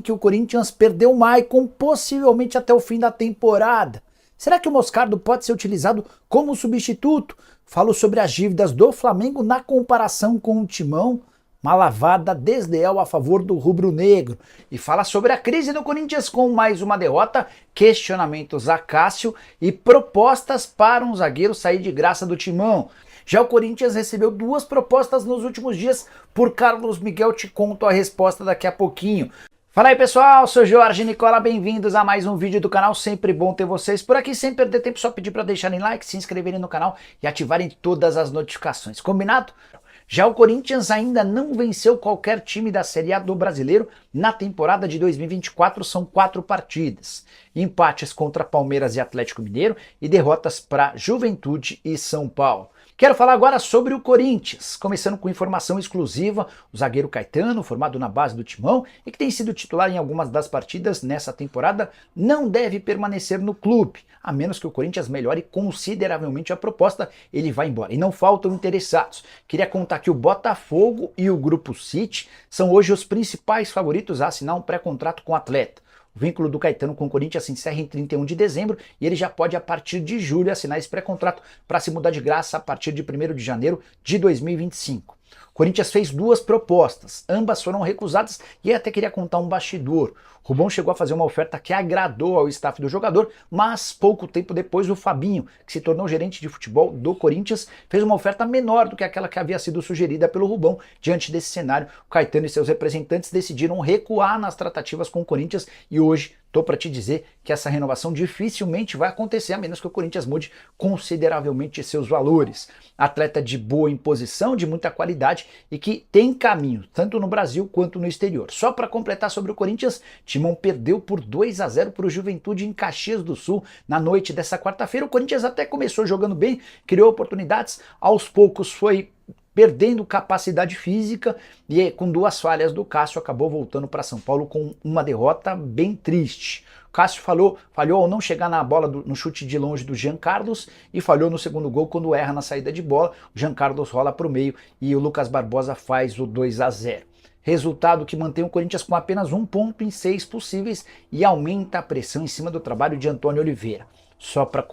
que o Corinthians perdeu o Maicon possivelmente até o fim da temporada. Será que o Moscardo pode ser utilizado como substituto? Falo sobre as dívidas do Flamengo na comparação com o Timão, uma lavada desleal a favor do rubro-negro. E fala sobre a crise do Corinthians com mais uma derrota, questionamentos a Cássio e propostas para um zagueiro sair de graça do Timão. Já o Corinthians recebeu duas propostas nos últimos dias por Carlos Miguel, te conto a resposta daqui a pouquinho. Fala aí pessoal, sou Jorge Nicola, bem-vindos a mais um vídeo do canal, sempre bom ter vocês por aqui, sem perder tempo, só pedir para deixarem like, se inscreverem no canal e ativarem todas as notificações, combinado? Já o Corinthians ainda não venceu qualquer time da Série A do Brasileiro na temporada de 2024, são 4 partidas, empates contra Palmeiras e Atlético Mineiro e derrotas para Juventude e São Paulo. Quero falar agora sobre o Corinthians, começando com informação exclusiva, o zagueiro Caetano, formado na base do Timão e que tem sido titular em algumas das partidas nessa temporada, não deve permanecer no clube, a menos que o Corinthians melhore consideravelmente a proposta, ele vai embora. E não faltam interessados. Queria contar que o Botafogo e o Grupo City são hoje os principais favoritos a assinar um pré-contrato com o atleta. O vínculo do Caetano com o Corinthians se encerra em 31 de dezembro e ele já pode, a partir de julho, assinar esse pré-contrato para se mudar de graça a partir de 1º de janeiro de 2025. O Corinthians fez duas propostas, ambas foram recusadas e até queria contar um bastidor. O Rubão chegou a fazer uma oferta que agradou ao staff do jogador, mas pouco tempo depois o Fabinho, que se tornou gerente de futebol do Corinthians, fez uma oferta menor do que aquela que havia sido sugerida pelo Rubão. Diante desse cenário, o Caetano e seus representantes decidiram recuar nas tratativas com o Corinthians e hoje estou para te dizer que essa renovação dificilmente vai acontecer, a menos que o Corinthians mude consideravelmente seus valores. Atleta de boa imposição, de muita qualidade e que tem caminho, tanto no Brasil quanto no exterior. Só para completar sobre o Corinthians, Timão perdeu por 2-0 para o Juventude em Caxias do Sul na noite dessa quarta-feira. O Corinthians até começou jogando bem, criou oportunidades, aos poucos foi perdendo capacidade física e com duas falhas do Cássio acabou voltando para São Paulo com uma derrota bem triste. O Cássio falhou ao não chegar na bola no chute de longe do Jean Carlos e falhou no segundo gol quando erra na saída de bola. O Jean Carlos rola para o meio e o Lucas Barbosa faz o 2-0. Resultado que mantém o Corinthians com apenas 1 ponto em 6 possíveis e aumenta a pressão em cima do trabalho de Antônio Oliveira. Só para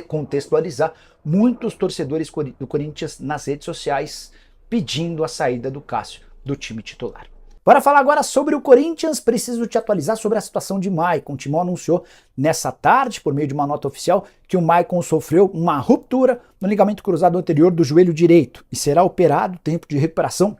contextualizar, muitos torcedores do Corinthians nas redes sociais pedindo a saída do Cássio do time titular. Bora falar agora sobre o Corinthians, preciso te atualizar sobre a situação de Maicon. O Timão anunciou nessa tarde, por meio de uma nota oficial, que o Maicon sofreu uma ruptura no ligamento cruzado anterior do joelho direito e será operado, tempo de recuperação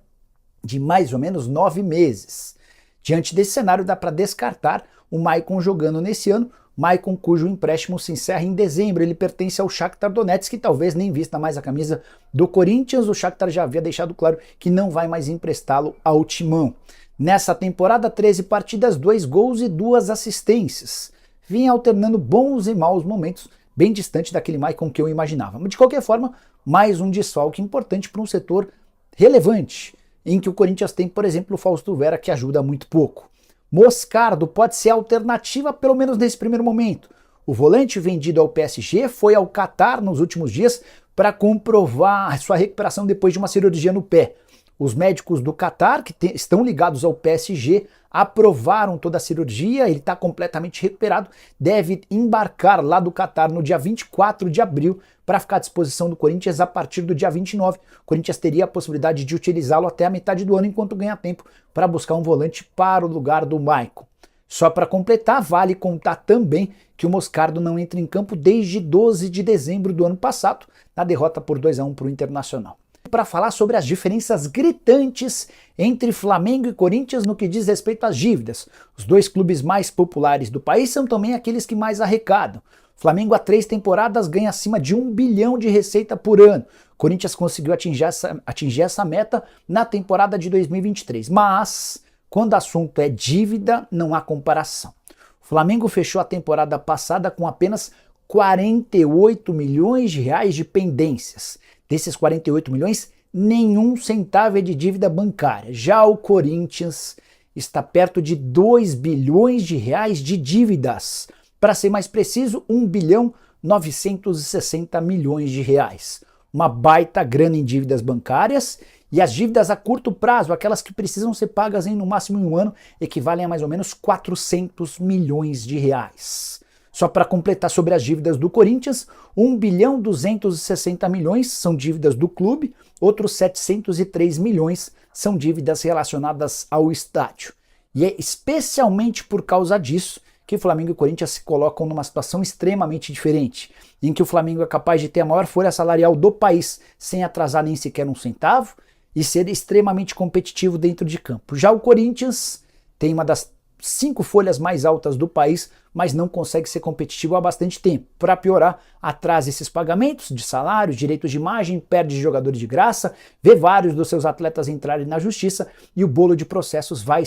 de mais ou menos 9 meses. Diante desse cenário, dá para descartar o Maicon jogando nesse ano, Maicon cujo empréstimo se encerra em dezembro, ele pertence ao Shakhtar Donetsk, que talvez nem vista mais a camisa do Corinthians, o Shakhtar já havia deixado claro que não vai mais emprestá-lo ao Timão. Nessa temporada, 13 partidas, 2 gols e 2 assistências. Vinha alternando bons e maus momentos, bem distante daquele Maicon que eu imaginava. Mas de qualquer forma, mais um desfalque importante para um setor relevante, em que o Corinthians tem, por exemplo, o Fausto Vera, que ajuda muito pouco. Moscardo pode ser alternativa, pelo menos nesse primeiro momento. O volante vendido ao PSG foi ao Catar nos últimos dias para comprovar sua recuperação depois de uma cirurgia no pé. Os médicos do Catar, que estão ligados ao PSG, aprovaram toda a cirurgia, ele está completamente recuperado, deve embarcar lá do Catar no dia 24 de abril para ficar à disposição do Corinthians a partir do dia 29. O Corinthians teria a possibilidade de utilizá-lo até a metade do ano, enquanto ganha tempo para buscar um volante para o lugar do Maicon. Só para completar, vale contar também que o Moscardo não entra em campo desde 12 de dezembro do ano passado, na derrota por 2-1 para o Internacional. Para falar sobre as diferenças gritantes entre Flamengo e Corinthians no que diz respeito às dívidas. Os dois clubes mais populares do país são também aqueles que mais arrecadam. O Flamengo há 3 temporadas ganha acima de 1 bilhão de receita por ano. O Corinthians conseguiu atingir essa meta na temporada de 2023, mas quando o assunto é dívida, não há comparação. O Flamengo fechou a temporada passada com apenas 48 milhões de reais de pendências. Desses 48 milhões, nenhum centavo é de dívida bancária. Já o Corinthians está perto de 2 bilhões de reais de dívidas. Para ser mais preciso, 1 bilhão 960 milhões de reais. Uma baita grana em dívidas bancárias E as dívidas a curto prazo, aquelas que precisam ser pagas em no máximo em um ano, equivalem a mais ou menos 400 milhões de reais. Só para completar sobre as dívidas do Corinthians, 1 bilhão 260 milhões são dívidas do clube, outros 703 milhões são dívidas relacionadas ao estádio. E é especialmente por causa disso que Flamengo e Corinthians se colocam numa situação extremamente diferente, em que o Flamengo é capaz de ter a maior folha salarial do país sem atrasar nem sequer um centavo e ser extremamente competitivo dentro de campo. Já o Corinthians tem uma das 5 folhas mais altas do país, mas não consegue ser competitivo há bastante tempo. Para piorar, atrasa esses pagamentos de salários, direitos de imagem, perde jogadores de graça, vê vários dos seus atletas entrarem na justiça e o bolo de processos vai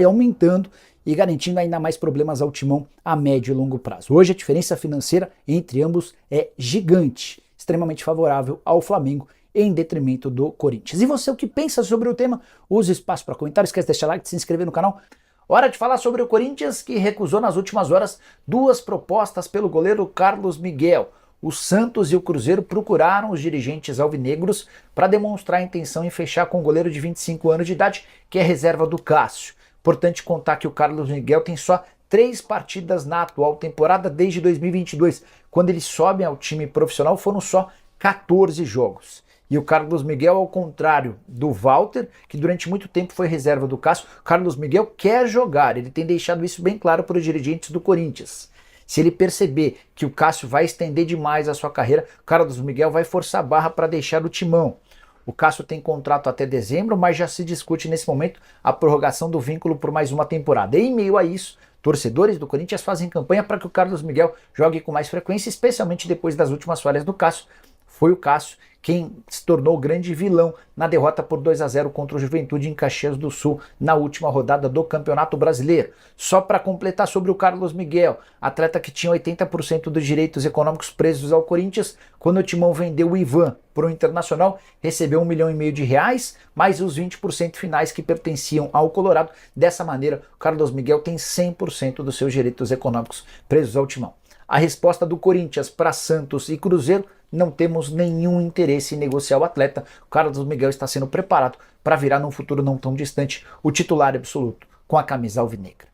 aumentando e garantindo ainda mais problemas ao Timão a médio e longo prazo. Hoje a diferença financeira entre ambos é gigante, extremamente favorável ao Flamengo em detrimento do Corinthians. E você, o que pensa sobre o tema? Use espaço para comentários, esquece de deixar like, de se inscrever no canal. Hora de falar sobre o Corinthians, que recusou nas últimas horas 2 propostas pelo goleiro Carlos Miguel. O Santos e o Cruzeiro procuraram os dirigentes alvinegros para demonstrar a intenção em fechar com o goleiro de 25 anos de idade, que é reserva do Cássio. Importante contar que o Carlos Miguel tem só 3 partidas na atual temporada desde 2022. Quando ele sobe ao time profissional foram só 14 jogos. E o Carlos Miguel, ao contrário do Walter, que durante muito tempo foi reserva do Cássio, o Carlos Miguel quer jogar, ele tem deixado isso bem claro para os dirigentes do Corinthians. Se ele perceber que o Cássio vai estender demais a sua carreira, o Carlos Miguel vai forçar a barra para deixar o timão. O Cássio tem contrato até dezembro, mas já se discute nesse momento a prorrogação do vínculo por mais uma temporada. E em meio a isso, torcedores do Corinthians fazem campanha para que o Carlos Miguel jogue com mais frequência, especialmente depois das últimas falhas do Cássio. Foi o Cássio quem se tornou o grande vilão na derrota por 2-0 contra o Juventude em Caxias do Sul na última rodada do Campeonato Brasileiro. Só para completar sobre o Carlos Miguel, atleta que tinha 80% dos direitos econômicos presos ao Corinthians, quando o Timão vendeu o Ivan para o Internacional, recebeu 1,5 milhão de reais, mais os 20% finais que pertenciam ao Colorado. Dessa maneira, o Carlos Miguel tem 100% dos seus direitos econômicos presos ao Timão. A resposta do Corinthians para Santos e Cruzeiro: não temos nenhum interesse em negociar o atleta. O Carlos Miguel está sendo preparado para virar num futuro não tão distante o titular absoluto com a camisa alvinegra.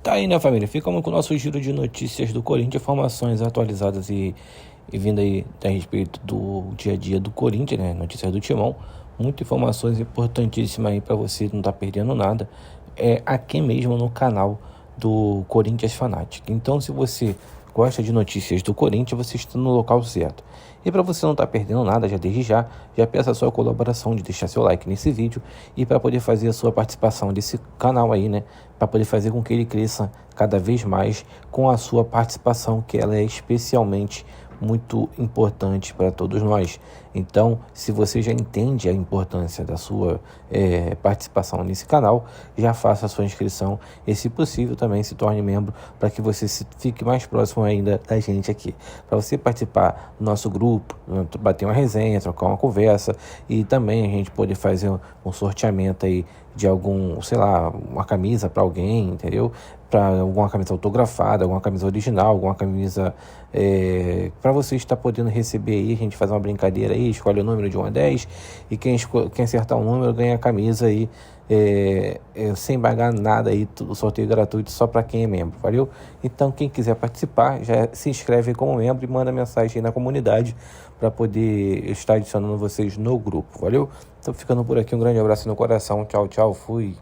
Tá aí, né, família? Ficamos com o nosso giro de notícias do Corinthians, informações atualizadas e vindo aí a respeito do dia a dia do Corinthians, né? Notícias do Timão. Muitas informações importantíssimas aí para você não estar perdendo nada. É aqui mesmo no canal do Corinthians Fanatic. Então, se você gosta de notícias do Corinthians, você está no local certo. E para você não estar perdendo nada, já peço a sua colaboração de deixar seu like nesse vídeo e para poder fazer a sua participação desse canal aí, né? Para poder fazer com que ele cresça cada vez mais com a sua participação, que ela é especialmente muito importante para todos nós. Então, se você já entende a importância da sua participação nesse canal, já faça a sua inscrição e, se possível, também se torne membro para que você fique mais próximo ainda da gente aqui. Para você participar do nosso grupo, bater uma resenha, trocar uma conversa e também a gente poder fazer um sorteamento aí de algum, sei lá, uma camisa para alguém, entendeu? Para alguma camisa autografada, alguma camisa original, alguma camisa para você estar podendo receber aí. A gente faz uma brincadeira aí, escolhe o número de 1 a 10 e quem acertar o número ganha a camisa aí sem pagar nada aí, o sorteio gratuito só para quem é membro, valeu? Então quem quiser participar, já se inscreve como membro e manda mensagem aí na comunidade para poder estar adicionando vocês no grupo, valeu? Então ficando por aqui, um grande abraço no coração, tchau, tchau, fui!